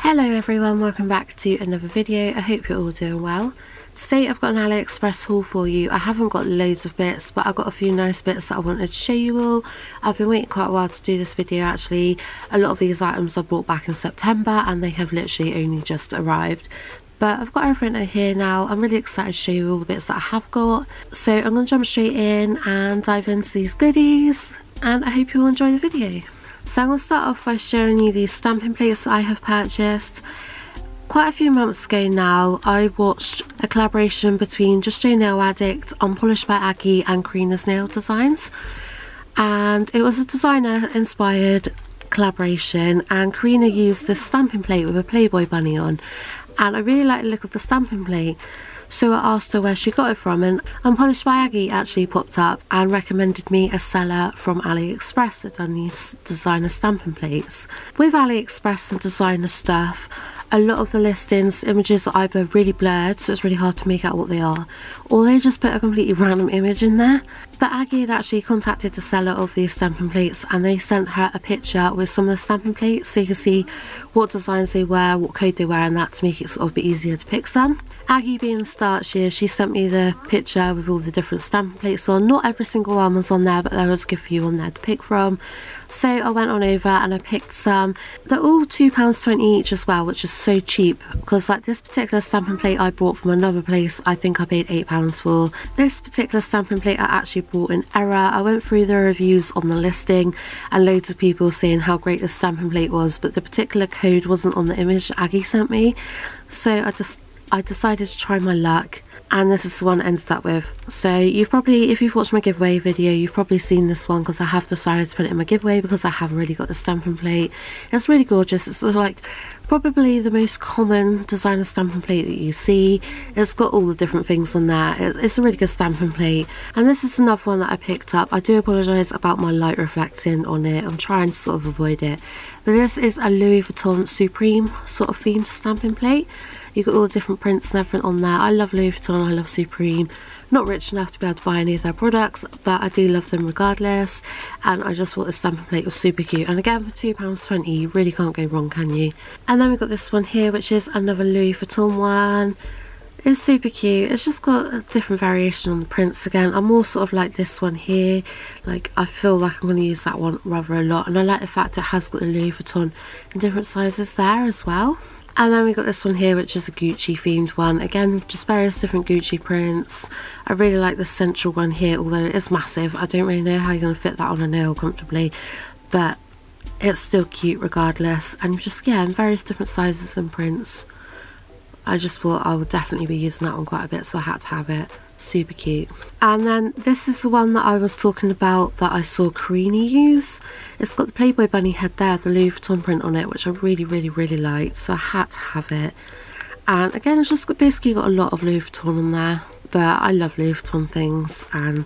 Hello everyone, welcome back to another video. I hope you're all doing well. Today I've got an AliExpress haul for you. I haven't got loads of bits, but I've got a few nice bits that I wanted to show you all. I've been waiting quite a while to do this video actually. A lot of these items I bought back in September and they have literally only just arrived. But I've got everything here now. I'm really excited to show you all the bits that I have got. So I'm going to jump straight in and dive into these goodies, and I hope you all enjoy the video. So I'm going to start off by showing you these stamping plates that I have purchased. Quite a few months ago now, I watched a collaboration between Just J Nail Addict, Unpolished by Aggie and Karina's Nail Designs. And it was a designer inspired collaboration, and Karina used this stamping plate with a Playboy bunny on. And I really like the look of the stamping plate. So I asked her where she got it from, and Unpolished by Aggie actually popped up and recommended me a seller from AliExpress that done these designer stamping plates. With AliExpress and designer stuff, a lot of the listings, images are either really blurred, so it's really hard to make out what they are, or they just put a completely random image in there. But Aggie had actually contacted the seller of these stamping plates, and they sent her a picture with some of the stamping plates so you can see what designs they were, what code they were, and that to make it sort of a bit easier to pick some. Aggie being the start she sent me the picture with all the different stamping plates on. Not every single one was on there, but there was a good few on there to pick from. So I went on over and I picked some. They're all £2.20 each as well, which is so cheap, because like this particular stamping plate I bought from another place, I think I paid £8 for. This particular stamping plate I actually bought in error. I went through the reviews on the listing and loads of people saying how great the stamping plate was, but the particular code wasn't on the image Aggie sent me. So I decided to try my luck, and this is the one I ended up with. So you've probably, if you've watched my giveaway video, you've probably seen this one, because I have decided to put it in my giveaway because I have really got the stamping plate. It's really gorgeous. It's like probably the most common designer stamping plate that you see. It's got all the different things on there. It's a really good stamping plate. And this is another one that I picked up. I do apologise about my light reflecting on it. I'm trying to sort of avoid it. But this is a Louis Vuitton Supreme sort of themed stamping plate. You've got all the different prints and everything on there. I love Louis Vuitton, I love Supreme. Not rich enough to be able to buy any of their products, but I do love them regardless. And I just thought the stamping plate was super cute. And again, for £2.20, you really can't go wrong, can you? And then we've got this one here, which is another Louis Vuitton one. It's super cute. It's just got a different variation on the prints again. I'm more sort of like this one here. Like, I feel like I'm going to use that one rather a lot. And I like the fact it has got the Louis Vuitton in different sizes there as well. And then we got this one here, which is a Gucci themed one. Again, just various different Gucci prints. I really like the central one here, although it is massive. I don't really know how you're going to fit that on a nail comfortably, but it's still cute regardless. And just, yeah, in various different sizes and prints. I just thought I would definitely be using that one quite a bit, so I had to have it. Super cute. And then this is the one that I was talking about that I saw Karina use. It's got the Playboy bunny head there, the Louis Vuitton print on it, which I really liked, so I had to have it. And again, it's just basically got a lot of Louis Vuitton on there, but I love Louis Vuitton things, and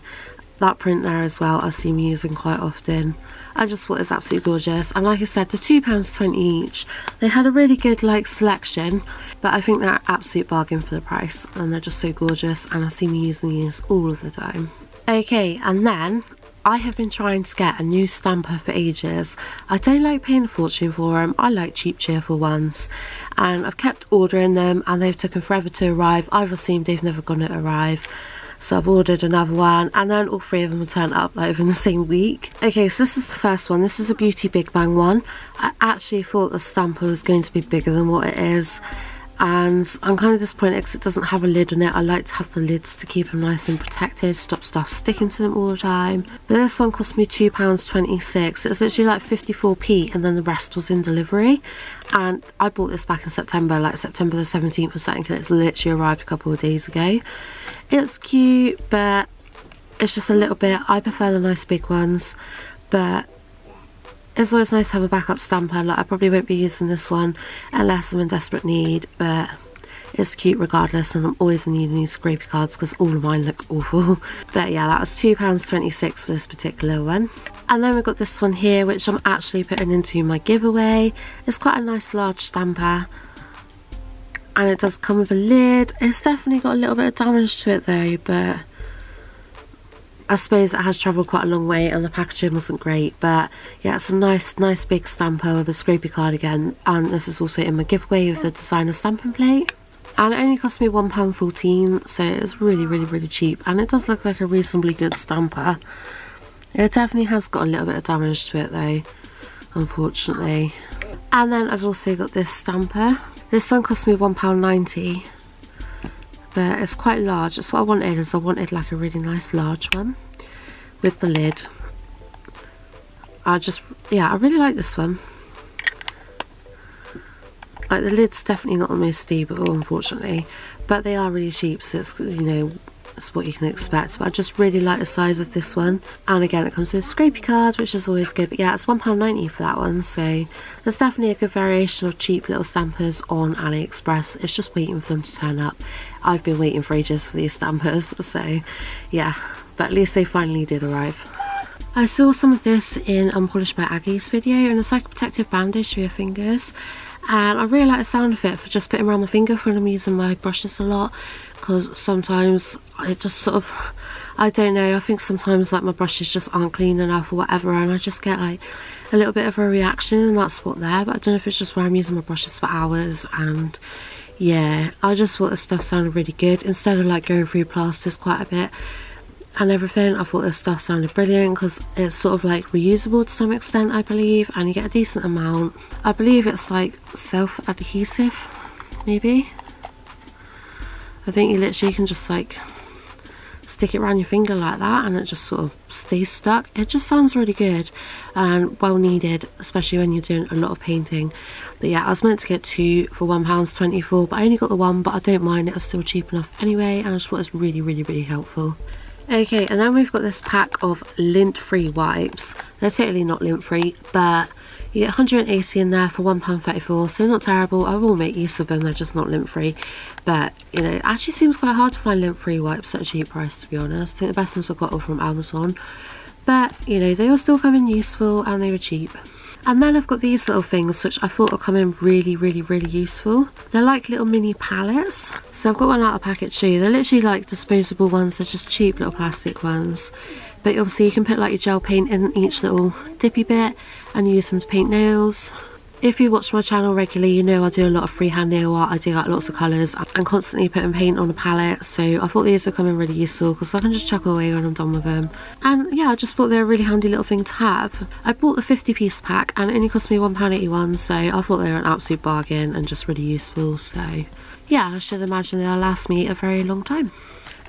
that print there as well I see me using quite often. I just thought it's absolutely gorgeous. And like I said, they're £2.20 each. They had a really good like selection, but I think they're an absolute bargain for the price, and they're just so gorgeous, and I see me using these all of the time. Okay, and then I have been trying to get a new stamper for ages. I don't like paying a fortune for them. I like cheap, cheerful ones, and I've kept ordering them, and they've taken forever to arrive. I've assumed they've never gonna arrive. So I've ordered another one, and then all three of them will turn up like within the same week. Okay, so this is the first one. This is a Beauty Big Bang one. I actually thought the stamper was going to be bigger than what it is, and I'm kind of disappointed because it doesn't have a lid on it. I like to have the lids to keep them nice and protected, stop stuff sticking to them all the time. But this one cost me £2.26. It's literally like 54p, and then the rest was in delivery. And I bought this back in September, like September the 17th or something, and it's literally arrived a couple of days ago. It's cute, but it's just a little bit, I prefer the nice big ones, but it's always nice to have a backup stamper. Like, I probably won't be using this one unless I'm in desperate need, but it's cute regardless, and I'm always in need of new scrapey cards because all of mine look awful. But yeah, that was £2.26 for this particular one. And then we've got this one here, which I'm actually putting into my giveaway. It's quite a nice large stamper, and it does come with a lid. It's definitely got a little bit of damage to it though, but I suppose it has travelled quite a long way and the packaging wasn't great, but yeah, it's a nice big stamper with a scrapey card again, and this is also in my giveaway with the designer stamping plate. And it only cost me £1.14, so it's really cheap, and it does look like a reasonably good stamper. It definitely has got a little bit of damage to it though, unfortunately. And then I've also got this stamper. This one cost me £1.90. But it's quite large. That's what I wanted, is I wanted like a really nice large one with the lid. I really like this one. Like, the lid's definitely not the most stable, unfortunately, but they are really cheap, so it's, you know, it's what you can expect. But I just really like the size of this one, and again it comes with a scrapey card, which is always good. But yeah, it's £1.90 for that one, so there's definitely a good variation of cheap little stampers on AliExpress. It's just waiting for them to turn up. I've been waiting for ages for these stampers, so yeah, but at least they finally did arrive. I saw some of this in Unpolished by Aggie's video, and it's like a protective bandage for your fingers, and I really like the sound of it for just putting around my finger when I'm using my brushes a lot, because sometimes it just sort of, I don't know, I think sometimes like my brushes just aren't clean enough or whatever, and I just get like a little bit of a reaction in that spot there. But I don't know if it's just where I'm using my brushes for hours, and yeah, I just thought this stuff sounded really good instead of like going through plasters quite a bit and everything. I thought this stuff sounded brilliant because it's sort of like reusable to some extent, I believe, and you get a decent amount. I believe it's like self-adhesive, maybe. I think you literally can just like stick it around your finger like that and it just sort of stays stuck. It just sounds really good and well needed, especially when you're doing a lot of painting. But yeah, I was meant to get two for £1.24, but I only got the one, but I don't mind, it was still cheap enough anyway, and I just thought it was really helpful. Okay, and then we've got this pack of lint-free wipes. They're totally not lint-free, but you get 180 in there for £1.34, so not terrible. I will make use of them, they're just not lint-free. But, you know, it actually seems quite hard to find lint-free wipes at a cheap price, to be honest. I think the best ones I got were from Amazon. But, you know, they were still coming useful and they were cheap. And then I've got these little things which I thought would come in really useful. They're like little mini palettes. So I've got one out of packet too. They're literally like disposable ones. They're just cheap little plastic ones. But obviously you can put like your gel paint in each little dippy bit and use them to paint nails. If you watch my channel regularly, you know I do a lot of freehand nail art. I do like lots of colours and constantly putting paint on a palette, so I thought these would come in really useful because I can just chuck away when I'm done with them. And yeah, I just thought they're a really handy little thing to have. I bought the 50-piece pack and it only cost me £1.81, so I thought they were an absolute bargain and just really useful. So yeah, I should imagine they'll last me a very long time.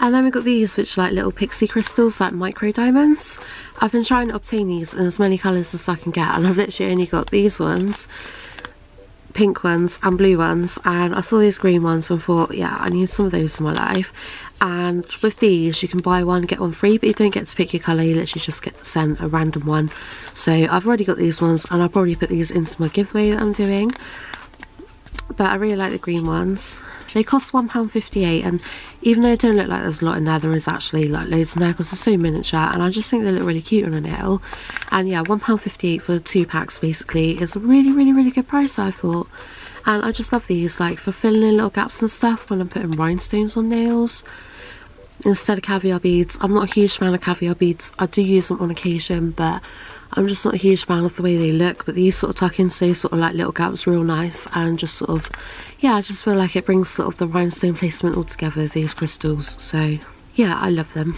And then we got these, which are like little pixie crystals, like micro diamonds. I've been trying to obtain these in as many colours as I can get, and I've literally only got these ones, pink ones and blue ones, and I saw these green ones and thought, yeah, I need some of those in my life. And with these you can buy one get one free, but you don't get to pick your colour, you literally just get sent a random one. So I've already got these ones and I'll probably put these into my giveaway that I'm doing. But I really like the green ones. They cost £1.58, and even though it don't look like there's a lot in there, there is actually like loads in there because they're so miniature, and I just think they look really cute on a nail. And yeah, £1.58 for 2 packs basically is a really good price, I thought. And I just love these, like for filling in little gaps and stuff when I'm putting rhinestones on nails instead of caviar beads. I'm not a huge fan of caviar beads. I do use them on occasion, but I'm just not a huge fan of the way they look. But these sort of tuck into those sort of like little gaps real nice, and just sort of, yeah, I just feel like it brings sort of the rhinestone placement all together, these crystals. So yeah, I love them.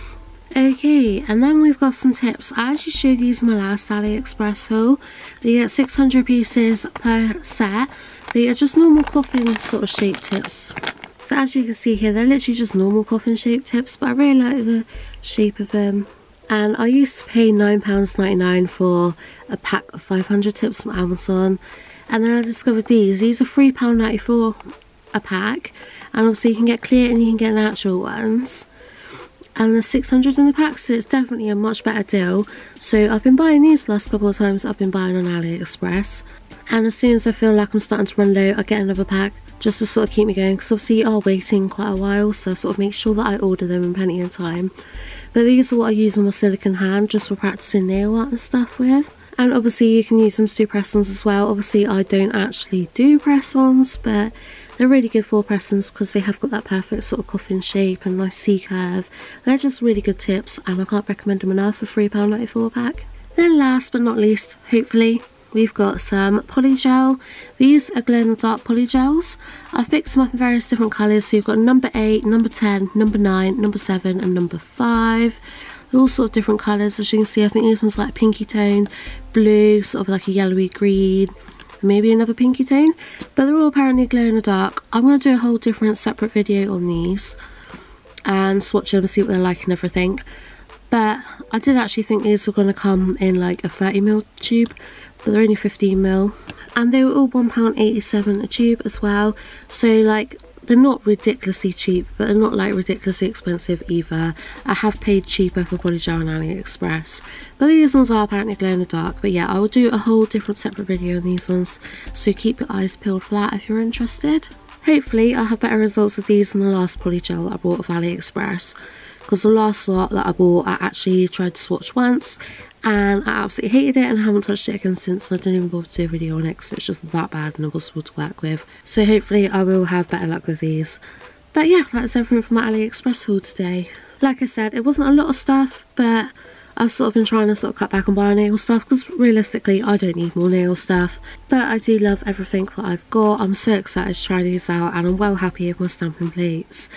Okay, and then we've got some tips. I actually showed these in my last AliExpress haul. They get 600 pieces per set. They are just normal coffin sort of shape tips. So as you can see here, they're literally just normal coffin shaped tips, but I really like the shape of them. And I used to pay £9.99 for a pack of 500 tips from Amazon, and then I discovered these. These are £3.94 a pack, and obviously you can get clear and you can get natural ones. And there's 600 in the pack, so it's definitely a much better deal. So I've been buying these the last couple of times I've been buying on AliExpress, and as soon as I feel like I'm starting to run low, I get another pack just to sort of keep me going, because obviously you are waiting quite a while, so I sort of make sure that I order them in plenty of time. But these are what I use on my silicone hand just for practicing nail art and stuff with. And obviously you can use them to do press-ons as well. Obviously I don't actually do press-ons, but they're really good for press-ons because they have got that perfect sort of coffin shape and nice C-curve. They're just really good tips and I can't recommend them enough for £3.94 a pack. Then last but not least, hopefully, we've got some Polygel. These are glow-in-the-dark Polygels. I've picked them up in various different colours. So you've got number 8, number 10, number 9, number 7 and number 5. They're all sort of different colours. As you can see, I think this one's like pinky tone, blue, sort of like a yellowy green, maybe another pinky tone. But they're all apparently glow-in-the-dark. I'm going to do a whole different separate video on these and swatch them and see what they're like and everything. But I did actually think these were going to come in like a 30ml tube, but they're only 15ml. And they were all £1.87 a tube as well. So like, they're not ridiculously cheap, but they're not like ridiculously expensive either. I have paid cheaper for Polygel on AliExpress. But these ones are apparently glow in the dark. But yeah, I will do a whole different separate video on these ones. So keep your eyes peeled for that if you're interested. Hopefully I'll have better results with these than the last Polygel that I bought off AliExpress. Because the last lot that I bought, I actually tried to swatch once and I absolutely hated it and I haven't touched it again since, and I didn't even bother to do a video on it because it's just that bad and impossible to work with. So hopefully I will have better luck with these. But yeah, that's everything from my AliExpress haul today. Like I said, it wasn't a lot of stuff, but I've sort of been trying to sort of cut back on buying nail stuff because realistically I don't need more nail stuff. But I do love everything that I've got. I'm so excited to try these out and I'm well happy with my stamping plates.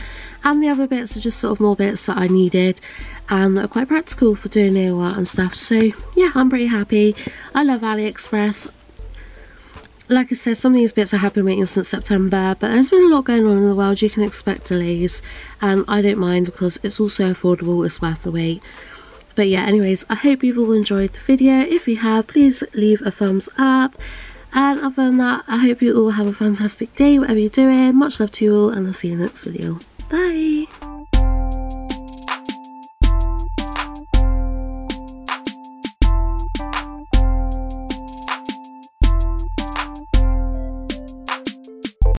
And the other bits are just sort of more bits that I needed and that are quite practical for doing nail art and stuff. So yeah, I'm pretty happy. I love AliExpress. Like I said, some of these bits I have been waiting since September, but there's been a lot going on in the world. You can expect delays and I don't mind because it's also affordable, it's worth the wait. But yeah, anyways, I hope you've all enjoyed the video. If you have, please leave a thumbs up. And other than that, I hope you all have a fantastic day, whatever you're doing. Much love to you all, and I'll see you in the next video. Bye!